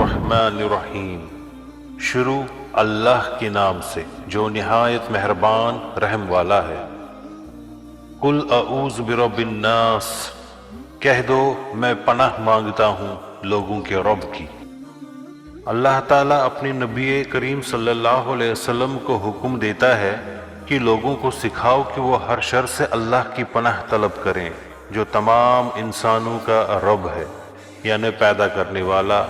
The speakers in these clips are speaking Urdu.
الرحمن الرحیم۔ شروع اللہ کے نام سے جو نہایت مہربان رحم والا ہے۔ قل اعوذ برب الناس، کہہ دو میں پناہ مانگتا ہوں لوگوں کے رب کی۔ اللہ تعالیٰ اپنے نبی کریم صلی اللہ علیہ وسلم کو حکم دیتا ہے کہ لوگوں کو سکھاؤ کہ وہ ہر شر سے اللہ کی پناہ طلب کریں جو تمام انسانوں کا رب ہے، یعنی پیدا کرنے والا،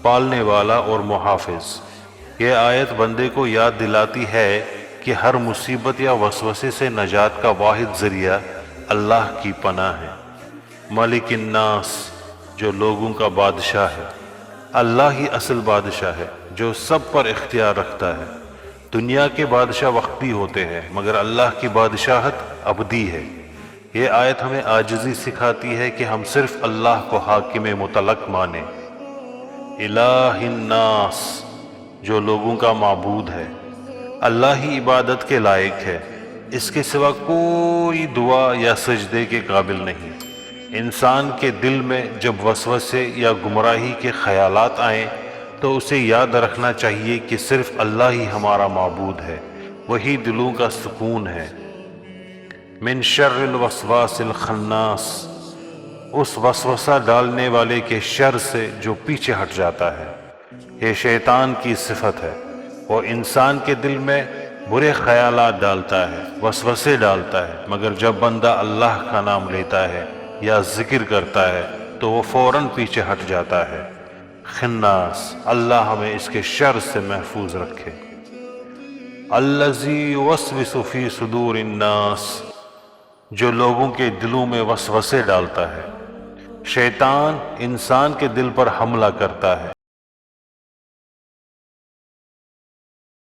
پالنے والا اور محافظ۔ یہ آیت بندے کو یاد دلاتی ہے کہ ہر مصیبت یا وسوسے سے نجات کا واحد ذریعہ اللہ کی پناہ ہے۔ مالک الناس، جو لوگوں کا بادشاہ ہے۔ اللہ ہی اصل بادشاہ ہے جو سب پر اختیار رکھتا ہے۔ دنیا کے بادشاہ وقتی ہوتے ہیں مگر اللہ کی بادشاہت ابدی ہے۔ یہ آیت ہمیں عاجزی سکھاتی ہے کہ ہم صرف اللہ کو حاکم مطلق مانیں۔ الہ الناس، جو لوگوں کا معبود ہے۔ اللہ ہی عبادت کے لائق ہے، اس کے سوا کوئی دعا یا سجدے کے قابل نہیں۔ انسان کے دل میں جب وسوسے یا گمراہی کے خیالات آئیں تو اسے یاد رکھنا چاہیے کہ صرف اللہ ہی ہمارا معبود ہے، وہی دلوں کا سکون ہے۔ من شر الوسواس الخناس، اس وسوسہ ڈالنے والے کے شر سے جو پیچھے ہٹ جاتا ہے۔ یہ شیطان کی صفت ہے، وہ انسان کے دل میں برے خیالات ڈالتا ہے، وسوسے ڈالتا ہے، مگر جب بندہ اللہ کا نام لیتا ہے یا ذکر کرتا ہے تو وہ فوراً پیچھے ہٹ جاتا ہے۔ خناس، اللہ ہمیں اس کے شر سے محفوظ رکھے۔ الذی یوسوس فی صدور الناس، جو لوگوں کے دلوں میں وسوسے ڈالتا ہے۔ شیطان انسان کے دل پر حملہ کرتا ہے